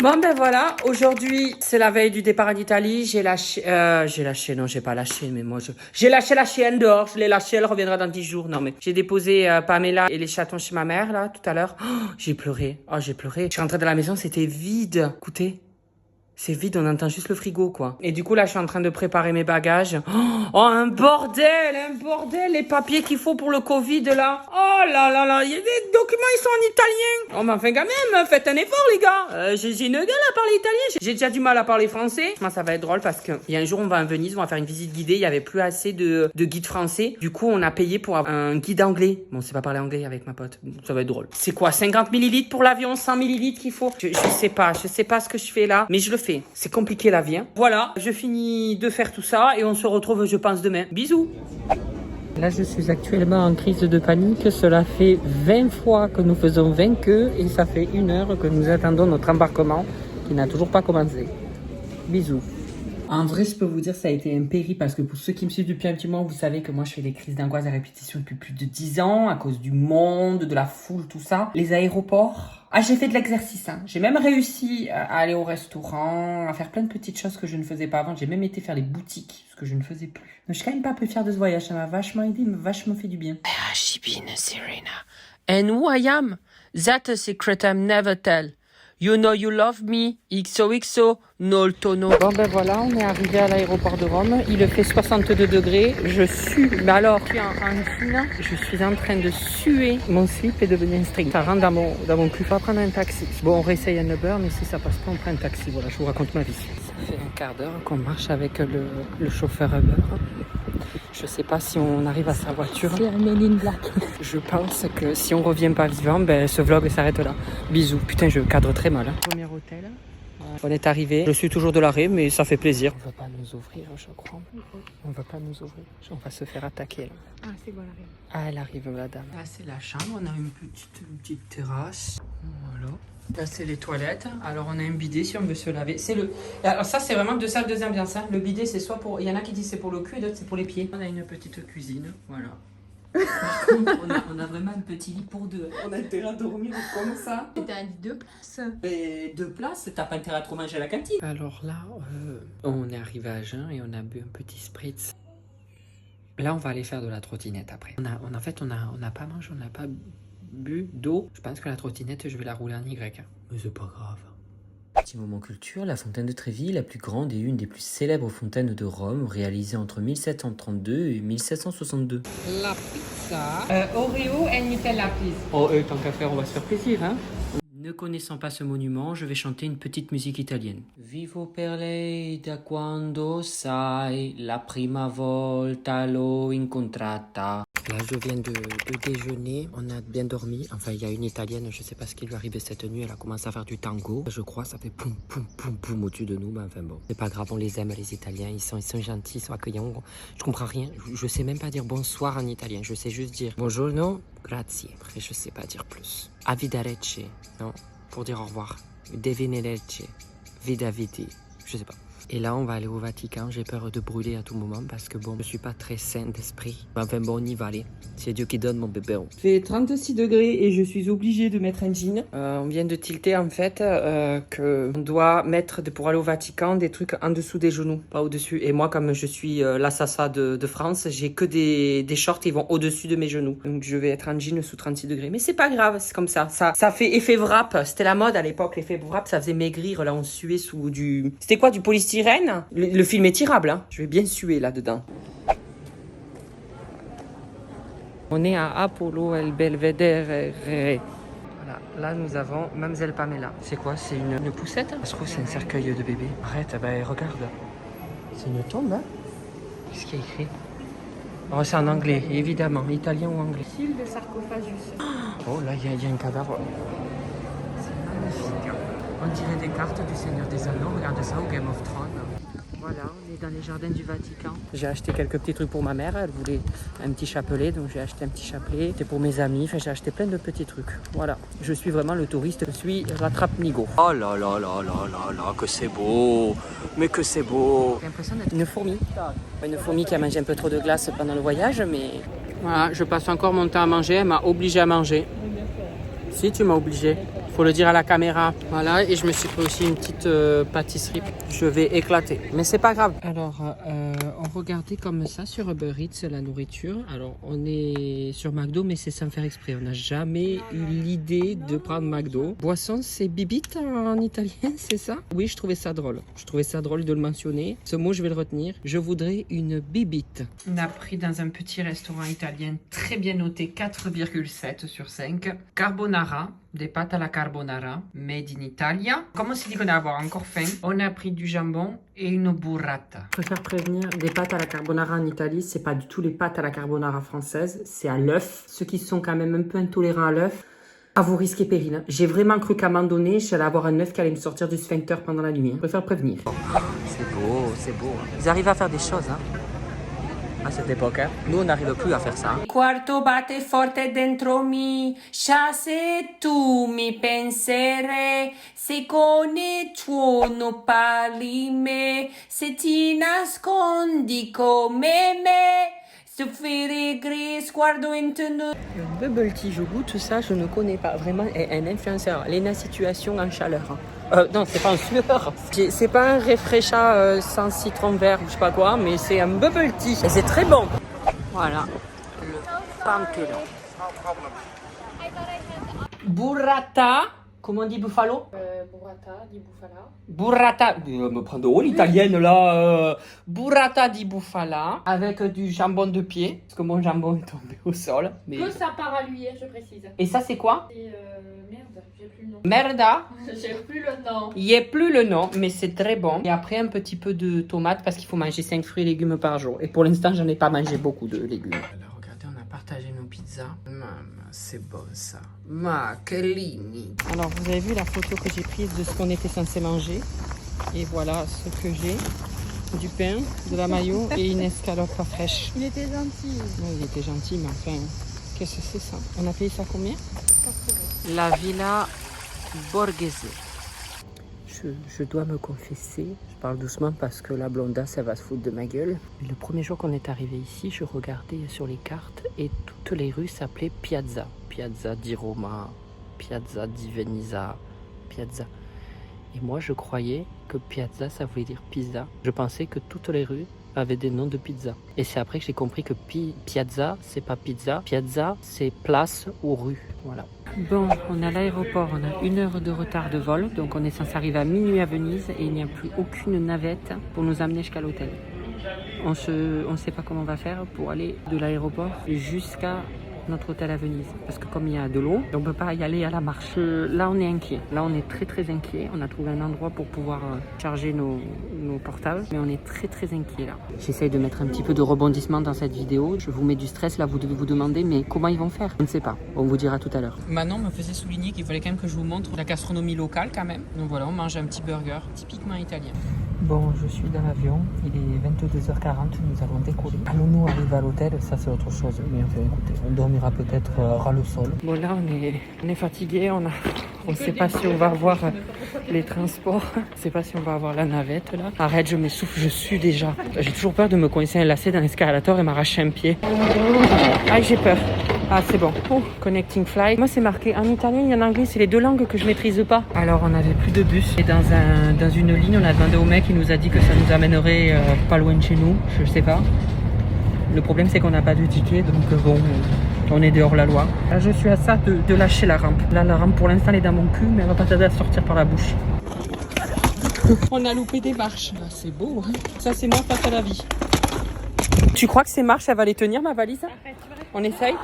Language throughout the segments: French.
Bon ben voilà, aujourd'hui c'est la veille du départ en Italie, j'ai lâché, non j'ai pas lâché, mais j'ai lâché la chienne dehors, je l'ai lâchée, elle reviendra dans 10 jours, non mais j'ai déposé Pamela et les chatons chez ma mère là tout à l'heure, j'ai pleuré, j'ai pleuré, je suis rentrée dans la maison, c'était vide, écoutez. C'est vide, on entend juste le frigo, quoi. Et du coup, là, je suis en train de préparer mes bagages. Oh, un bordel, les papiers qu'il faut pour le Covid, là. Oh là là là, il y a des documents, ils sont en italien. Oh, mais enfin, quand même, faites un effort, les gars. J'ai une gueule à parler italien. J'ai déjà du mal à parler français. Moi, ça va être drôle parce que il y a un jour, on va à Venise, on va faire une visite guidée. Il y avait plus assez de guides français. Du coup, on a payé pour un guide anglais. Bon, on sait pas parler anglais avec ma pote. Ça va être drôle. C'est quoi, 50 millilitres pour l'avion, 100 millilitres qu'il faut? Je sais pas ce que je fais là, mais je le fais. C'est compliqué la vie. Hein. Voilà, je finis de faire tout ça et on se retrouve, je pense, demain. Bisous. Là, je suis actuellement en crise de panique. Cela fait 20 fois que nous faisons 20 queues et ça fait 1 heure que nous attendons notre embarquement qui n'a toujours pas commencé. Bisous. En vrai, je peux vous dire, ça a été un périple parce que pour ceux qui me suivent depuis un petit moment, vous savez que moi, je fais des crises d'angoisse à répétition depuis plus de 10 ans à cause du monde, de la foule, tout ça. Les aéroports. Ah, j'ai fait de l'exercice, hein. J'ai même réussi à aller au restaurant, à faire plein de petites choses que je ne faisais pas avant. J'ai même été faire les boutiques, ce que je ne faisais plus. Donc, je suis quand même pas peu fière de ce voyage. Ça m'a vachement aidé, m'a vachement fait du bien. I have been Serena. And who I am? That's a secret I'm never tell. You know you love me, XOXO, no tono. Bon ben voilà, on est arrivé à l'aéroport de Rome. Il fait 62 degrés. Je sue. Mais alors, je suis en Chine. Je suis en train de suer. Mon slip est devenu un string. Ça rentre dans mon cul. On va prendre un taxi. Bon, on réessaye un Uber, mais si ça passe pas, on prend un taxi. Voilà, je vous raconte ma vie. Ça fait un quart d'heure qu'on marche avec le chauffeur Uber. Je sais pas si on arrive à sa voiture. C'est un Men in Black. Je pense que si on revient pas vivant, ben ce vlog s'arrête là. Bisous. Putain, je cadre très mal. Hein. Premier hôtel. On est arrivé. Je suis toujours de l'arrêt, mais ça fait plaisir. On va pas nous ouvrir, je crois. On va pas nous ouvrir. On va se faire attaquer là. Ah, c'est bon, elle arrive. Ah, elle arrive, la dame. Là, c'est la chambre. On a une petite terrasse. Voilà. Là, c'est les toilettes. Alors, on a un bidet si on veut se laver. Alors, ça, c'est vraiment 2 salles, 2 ambiances. Hein. Le bidet, c'est soit pour. Il y en a qui disent c'est pour le cul et d'autres c'est pour les pieds. On a une petite cuisine. Voilà. Par contre, on a vraiment un petit lit pour 2. On a intérêt à dormir comme ça. T'as un lit 2 places. Et 2 places, t'as pas intérêt à trop manger à la cantine. Alors là, on est arrivé à Jeun et on a bu un petit spritz. Là, on va aller faire de la trottinette après. En fait, on n'a pas mangé, on n'a pas bu d'eau. Je pense que la trottinette, je vais la rouler en Y. Hein. Mais c'est pas grave. Petit moment culture, la fontaine de Trévi, la plus grande et une des plus célèbres fontaines de Rome, réalisée entre 1732 et 1762. La pizza. Oreo et Nutella, please. Oh, tant qu'à faire, on va se faire plaisir, hein. Ne connaissant pas ce monument, je vais chanter une petite musique italienne. Vivo per lei da quando sai la prima volta l'ho incontrata. Là, je viens de déjeuner. On a bien dormi. Enfin, il y a une italienne, je sais pas ce qui lui est arrivé cette nuit. Elle a commencé à faire du tango. Je crois, ça fait poum, poum, poum, poum au-dessus de nous. Mais enfin bon, c'est pas grave, on les aime, les Italiens. Ils sont gentils, ils sont accueillants. Je comprends rien. Je sais même pas dire bonsoir en italien. Je sais juste dire buongiorno, grazie. Après, je sais pas dire plus. Arrivederci. Non, pour dire au revoir. Devinelece. Vida viti. Je sais pas. Et là, on va aller au Vatican. J'ai peur de brûler à tout moment parce que bon, je suis pas très sain d'esprit. Enfin bon, on y va aller. C'est Dieu qui donne mon bébé. Il fait 36 degrés et je suis obligée de mettre un jean. On vient de tilter en fait que on doit mettre pour aller au Vatican des trucs en dessous des genoux, pas au-dessus. Et moi, comme je suis l'assassa de France, j'ai que des shorts qui vont au-dessus de mes genoux. Donc je vais être en jean sous 36 degrés. Mais c'est pas grave, c'est comme ça. Ça fait effet wrap. C'était la mode à l'époque, l'effet wrap, ça faisait maigrir. Là, on suait sous du... C'était quoi, du polystyrène? Le film est tirable, hein. Je vais bien suer là-dedans. On est à Apollo El Belvedere. Voilà, là nous avons Mademoiselle Pamela. C'est quoi? C'est une poussette? Je trouve que c'est un cercueil de bébé. Arrête, ben regarde. C'est une tombe, hein? Qu'est-ce qu'il y a écrit? Oh, c'est en anglais, évidemment. Italien ou anglais? Style de sarcophagus. Oh, là, il y a un cadavre. C'est magnifique. On dirait des cartes du Seigneur des Anneaux. Regarde ça au Game of Thrones. Voilà, on est dans les jardins du Vatican. J'ai acheté quelques petits trucs pour ma mère. Elle voulait un petit chapelet, donc j'ai acheté un petit chapelet. C'était pour mes amis. Enfin, j'ai acheté plein de petits trucs. Voilà, je suis vraiment le touriste. Je suis rattrape-nigo. Oh là là là là là là, que c'est beau! Mais que c'est beau! J'ai l'impression d'être une fourmi. Une fourmi qui a mangé un peu trop de glace pendant le voyage, mais... Voilà, je passe encore mon temps à manger. Elle m'a obligé à manger. Si, tu m'as obligé. Faut le dire à la caméra. Voilà, et je me suis pris aussi une petite pâtisserie. Je vais éclater, mais c'est pas grave. Alors, on regardait comme ça sur Uber Eats la nourriture. Alors, on est sur McDo, mais c'est sans faire exprès. On n'a jamais eu l'idée de prendre McDo. Boisson, c'est bibite en italien, c'est ça? Oui, je trouvais ça drôle. Je trouvais ça drôle de le mentionner. Ce mot, je vais le retenir. Je voudrais une bibite. On a pris dans un petit restaurant italien très bien noté 4,7 sur 5. Carbonara, des pâtes à la carbonara, made in Italia. Comme on s'est dit qu'on allait avoir encore faim, on a pris du jambon et une burrata. Je préfère prévenir, des pâtes à la carbonara en Italie, c'est pas du tout les pâtes à la carbonara françaises, c'est à l'œuf. Ceux qui sont quand même un peu intolérants à l'œuf, à vos risques et périls. J'ai vraiment cru qu'à un moment donné, j'allais avoir un œuf qui allait me sortir du sphincter pendant la nuit. Je préfère prévenir. C'est beau, c'est beau. Ils arrivent à faire des choses, hein. À cette époque, hein. Nous, on n'arrive plus à faire ça. Hein. Quarto batte forte dentro mi, se tu mi pensere, se con il tuono parli me, se ti nascondi come me, soffrire gris, sguardo intendo. Bubble tea, je goûte ça, je ne connais pas. Vraiment, un influenceur. Léna Situation en chaleur. Non, c'est pas en sueur. C'est pas un réfraîcha sans citron vert ou je sais pas quoi, mais c'est un bubble tea. Et c'est très bon. Voilà, le pantalon. Burrata. Comment on dit buffalo? Burrata di bufala. Burrata, me prends de haut l'italienne là. Burrata di bufala avec du jambon de pied, parce que mon jambon est tombé au sol. Mais... Que ça part à lui, je précise. Et ça c'est quoi? Et merde, j'ai plus le nom. Merda. J'ai plus le nom. Il n'y a plus le nom, mais c'est très bon. Et après un petit peu de tomate parce qu'il faut manger 5 fruits et légumes par jour. Et pour l'instant, j'en ai pas mangé beaucoup de légumes. Alors regardez, on a partagé nos pizzas. Maman, c'est bon ça. Ma, Kellini. Alors vous avez vu la photo que j'ai prise de ce qu'on était censé manger. Et voilà ce que j'ai. Du pain, de la mayo et une escalope fraîche. Il était gentil. Ouais, il était gentil, mais enfin, qu'est-ce que c'est ça? On a payé ça combien? 4 €. La Villa Borghese. Je dois me confesser, je parle doucement parce que la blondasse, elle va se foutre de ma gueule. Le premier jour qu'on est arrivé ici, je regardais sur les cartes et toutes les rues s'appelaient Piazza. Piazza di Roma, Piazza di Venisa, Piazza. Et moi, je croyais que Piazza, ça voulait dire pizza. Je pensais que toutes les rues avaient des noms de pizza. Et c'est après que j'ai compris que Piazza, c'est pas pizza. Piazza, c'est place ou rue. Voilà. Bon, on est à l'aéroport, on a 1 heure de retard de vol, donc on est censé arriver à minuit à Venise et il n'y a plus aucune navette pour nous amener jusqu'à l'hôtel. On ne sait pas comment on va faire pour aller de l'aéroport jusqu'à notre hôtel à Venise, parce que comme il y a de l'eau, on ne peut pas y aller à la marche. Là, on est inquiet. Là, on est très très inquiet. On a trouvé un endroit pour pouvoir charger nos portables, mais on est très très inquiet là. J'essaye de mettre un petit peu de rebondissement dans cette vidéo. Je vous mets du stress là, vous devez vous demander, mais comment ils vont faire? On ne sait pas. On vous dira tout à l'heure. Manon me faisait souligner qu'il fallait quand même que je vous montre la gastronomie locale quand même. Donc voilà, on mange un petit burger typiquement italien. Bon, je suis dans l'avion, il est 22h40, nous allons décoller. Allons-nous arriver à l'hôtel? Ça c'est autre chose, mais enfin écoutez, on dormira peut-être ras le sol. Bon là on est fatigué, on ne sait pas si on va avoir les transports, on ne sait pas si on va avoir la navette là. Arrête, je m'essouffle, je sue déjà. J'ai toujours peur de me coincer un lacet dans l'escalator et m'arracher un pied. Ah, j'ai peur. Ah, c'est bon. Oh, connecting flight. Moi, c'est marqué en italien et en anglais. C'est les deux langues que je maîtrise pas. Alors, on n'avait plus de bus. Et dans une ligne, on a demandé au mec, il nous a dit que ça nous amènerait pas loin de chez nous. Je sais pas. Le problème, c'est qu'on n'a pas de ticket. Donc, bon, on est dehors la loi. Là, je suis à ça de lâcher la rampe. Là, la rampe, pour l'instant, elle est dans mon cul, mais elle va pas tarder à sortir par la bouche. On a loupé des marches. Ah, c'est beau, hein. Ça, c'est moi face à la vie. Tu crois que ces marches, ça va les tenir, ma valise? On essaye?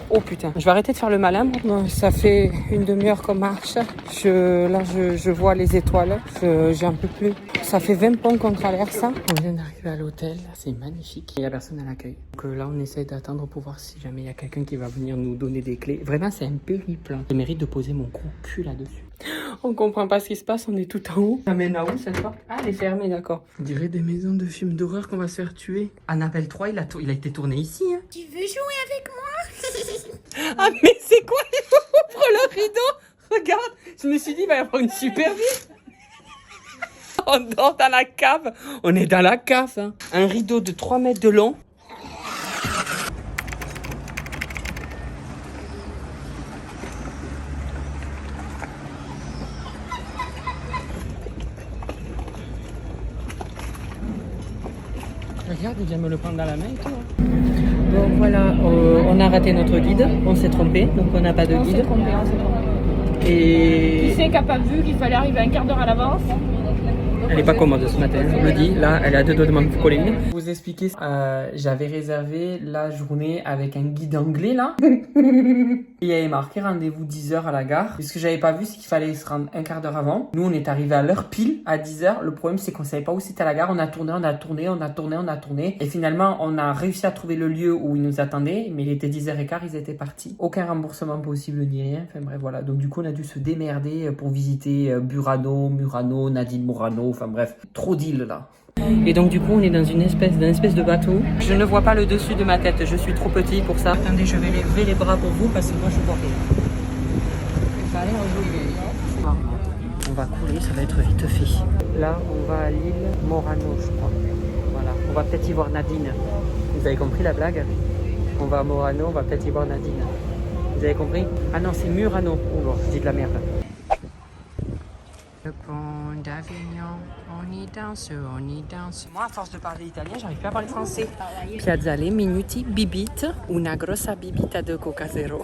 Oh putain, je vais arrêter de faire le malin. Ça fait une demi-heure qu'on marche. Je vois les étoiles. J'en peux plus. Ça fait 20 ponts qu'on traverse. On vient d'arriver à l'hôtel. C'est magnifique. Il n'y a personne à l'accueil. Donc là, on essaye d'attendre pour voir si jamais il y a quelqu'un qui va venir nous donner des clés. Vraiment, c'est un périple. Je mérite de poser mon gros cul là-dessus. On comprend pas ce qui se passe, on est tout en haut. Ça mène à où cette porte? Ah, elle est fermée, d'accord. On dirait des maisons de films d'horreur qu'on va se faire tuer. Annabelle 3, il a été tourné ici. Hein. Tu veux jouer avec moi? Ah, mais c'est quoi? Il ouvre le rideau. Regarde, je me suis dit, il va y avoir une super vie. On dort dans la cave. On est dans la cave. Hein. Un rideau de 3 mètres de long. Regarde, il vient me le prendre dans la main et tout. Bon voilà, on a raté notre guide, on s'est trompé, donc on n'a pas de guide. On s'est trompé. Et Qui c'est qui a pas vu qu'il fallait arriver un quart d'heure à l'avance? elle est pas commode ce matin, je vous le dis, là elle a deux doigts de me coller. Pour vous expliquer, j'avais réservé la journée avec un guide anglais là. Il y avait marqué rendez-vous 10h à la gare. Ce que j'avais pas vu, c'est qu'il fallait se rendre un quart d'heure avant. Nous on est arrivé à l'heure pile, à 10h. Le problème c'est qu'on savait pas où c'était la gare. On a tourné. Et finalement on a réussi à trouver le lieu où ils nous attendaient. Mais il était 10h15, ils étaient partis. Aucun remboursement possible ni rien. Enfin bref voilà. Donc du coup on a dû se démerder pour visiter Burano, Murano, Nadine Murano. Enfin bref, trop d'îles là. Et donc du coup on est dans une espèce de bateau. Je ne vois pas le dessus de ma tête, je suis trop petit pour ça. Attendez, je vais lever les bras pour vous parce que moi je vois rien. Ça a l'air joli. On va couler, ça va être vite fait. Là on va à l'île Morano je crois. Voilà, on va peut-être y voir Nadine. Vous avez compris la blague? On va à Morano, on va peut-être y voir Nadine. Vous avez compris? Ah non, c'est Murano. Oh, je dis de la merde. Le pont d'Avignon, on y danse. Moi, à force de parler italien, j'arrive plus à parler français. Piazzale minuti bibite, una grossa bibita de Coca Zero.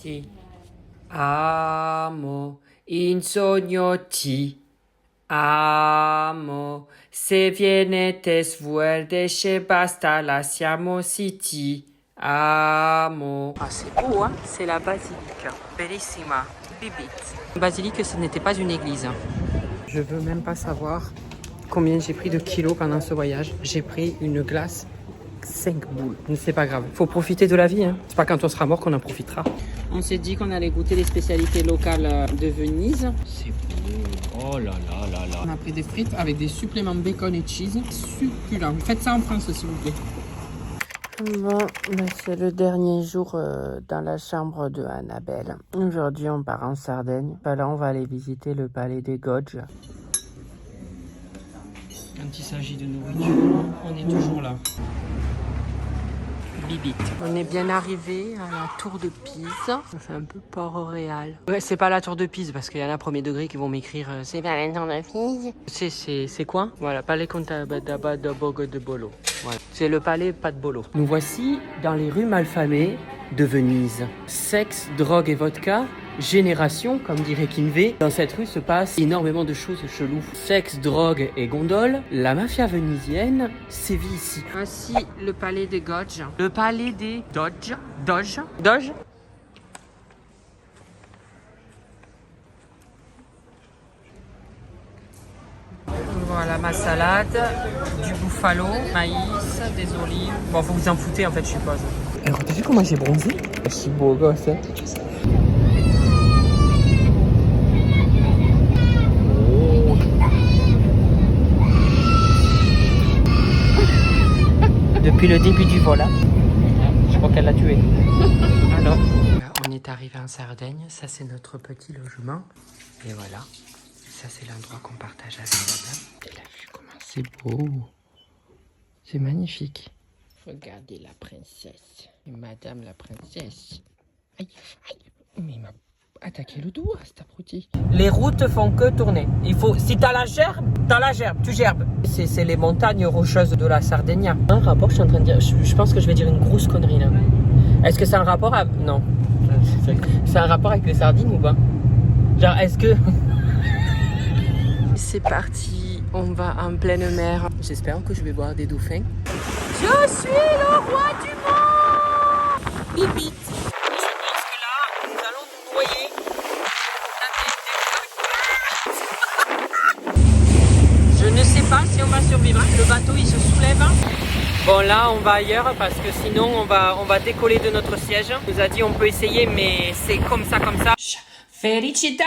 Ti amo, in sogno ti amo. Se viene te svuerdesce basta, la siamo siti. Amo. Ah, c'est beau, hein? C'est la basilique. Bellissima. Bibite. Basilique, ce n'était pas une église. Je veux même pas savoir combien j'ai pris de kilos pendant ce voyage. J'ai pris une glace 5 boules. Mais c'est pas grave. Faut profiter de la vie, hein. C'est pas quand on sera mort qu'on en profitera. On s'est dit qu'on allait goûter les spécialités locales de Venise. C'est beau. Oh là là là là. On a pris des frites avec des suppléments bacon et cheese. Succulent. Faites ça en France, s'il vous plaît. Bon, c'est le dernier jour dans la chambre de Annabelle. Aujourd'hui, on part en Sardaigne. Là, on va aller visiter le palais des Gogges. Quand il s'agit de nourriture, on est toujours là. Bibite. On est bien arrivé à la tour de Pise. C'est un peu Port-Royal. Ouais, c'est pas la tour de Pise parce qu'il y en a premier degré qui vont m'écrire c'est pas la tour de Pise. C'est quoi? Voilà, palais Contabadaba de Bogo de Bolo. Voilà. C'est le palais pas de Bolo. Nous voici dans les rues malfamées de Venise. Sexe, drogue et vodka. Génération, comme dirait Kinvey. Dans cette rue se passe énormément de choses cheloues. Sexe, drogue et gondole. La mafia vénitienne sévit ici. Voici le palais des Gogges. Le palais des Doge. Voilà ma salade, du buffalo, maïs, des olives. Bon, faut vous en fouter en fait, je suppose. Alors, t'as vu comment j'ai bronzé? Je suis beau gosse, hein. Depuis le début du vol, hein. Je crois qu'elle l'a tué. Alors, on est arrivé en Sardaigne. Ça, c'est notre petit logement. Et voilà. Ça, c'est l'endroit qu'on partage avec madame. Elle a vu comment c'est beau. C'est magnifique. Regardez la princesse. Et madame la princesse. Aïe, aïe. Mais il m'a attaqué le doigt, cet abruti. Les routes font que tourner. Il faut, si t'as la gerbe, tu gerbes. C'est les montagnes rocheuses de la Sardaigne. Un rapport, je suis en train de dire, je pense que je vais dire une grosse connerie là. Est-ce que c'est un rapport à... Non. C'est un rapport avec les sardines ou pas? Genre, est-ce que... C'est parti, on va en pleine mer. J'espère que je vais voir des dauphins. Je suis le roi du monde! Bibite. Je pense que là, nous allons nous noyer. Je ne sais pas si on va survivre. Le bateau, il se soulève. Bon, là, on va ailleurs parce que sinon, on va décoller de notre siège. On nous a dit on peut essayer, mais c'est comme ça. Felicità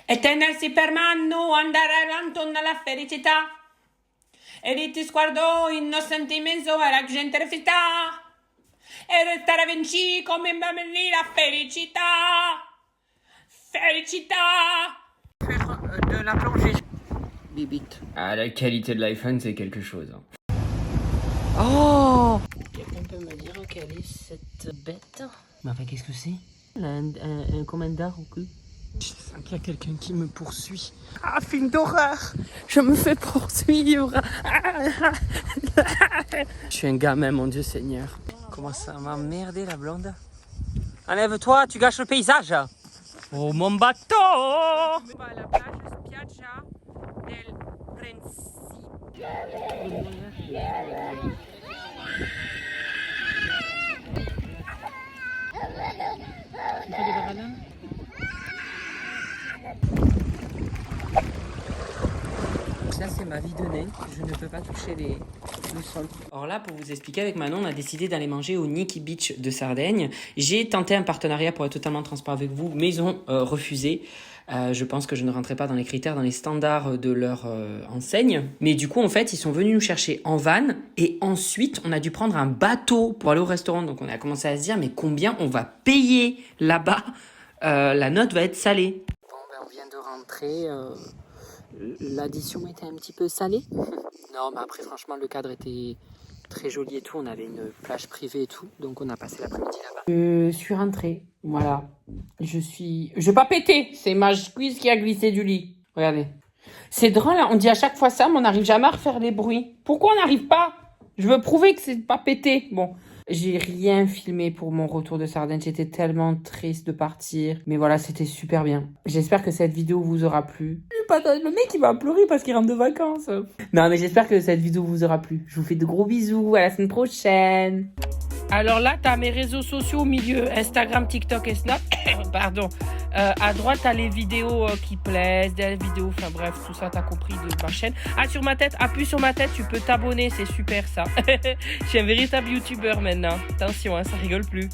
e tenersi per mano, andare avanti nella felicità. E di ti sguardo innocente immenso e la gente felicità. E restare vinci come la felicità. Felicità. Faire de la plongée. Bibite. Ah, la qualité de l'iPhone, c'est quelque chose. Oh! Quelqu'un peut me dire quelle est cette bête? Mais enfin, qu'est-ce que c'est? Un commandant au cul. Je sens qu'il y a quelqu'un qui me poursuit. Ah, film d'horreur! Je me fais poursuivre! Je suis un gamin, mon Dieu Seigneur. Comment ça m'a merdé la blonde? Enlève-toi, tu gâches le paysage! Oh mon bateau! On va à la plage Spiaggia del Principe. Ça c'est ma vie de nain, je ne peux pas toucher le sol. Alors là, pour vous expliquer, avec Manon, on a décidé d'aller manger au Nikki Beach de Sardaigne. J'ai tenté un partenariat pour être totalement transparent avec vous, mais ils ont refusé. Je pense que je ne rentrais pas dans les critères, dans les standards de leur enseigne. Mais du coup, en fait, ils sont venus nous chercher en van et ensuite, on a dû prendre un bateau pour aller au restaurant. Donc, on a commencé à se dire, mais combien on va payer là-bas? La note va être salée. Bon, ben, on vient de rentrer. L'addition était un petit peu salée. Non, mais après, franchement, le cadre était très joli et tout. On avait une plage privée et tout. Donc, on a passé l'après-midi là-bas. Je suis rentrée. Voilà. Je vais pas péter. C'est ma cuisse qui a glissé du lit. Regardez. C'est drôle, hein. On dit à chaque fois ça, mais on n'arrive jamais à refaire les bruits. Pourquoi on n'arrive pas? Je veux prouver que c'est pas pété. Bon. J'ai rien filmé pour mon retour de Sardaigne. J'étais tellement triste de partir. Mais voilà, c'était super bien. J'espère que cette vidéo vous aura plu. Le mec, il va pleurer parce qu'il rentre de vacances. Non, mais j'espère que cette vidéo vous aura plu. Je vous fais de gros bisous. À la semaine prochaine. Alors là, t'as mes réseaux sociaux au milieu. Instagram, TikTok et Snap. Pardon. À droite, t'as les vidéos qui plaisent, des vidéos, enfin bref, tout ça, t'as compris de ma chaîne. Ah, sur ma tête, appuie sur ma tête, tu peux t'abonner, c'est super ça. Je suis un véritable youtubeur maintenant. Attention, hein, ça rigole plus.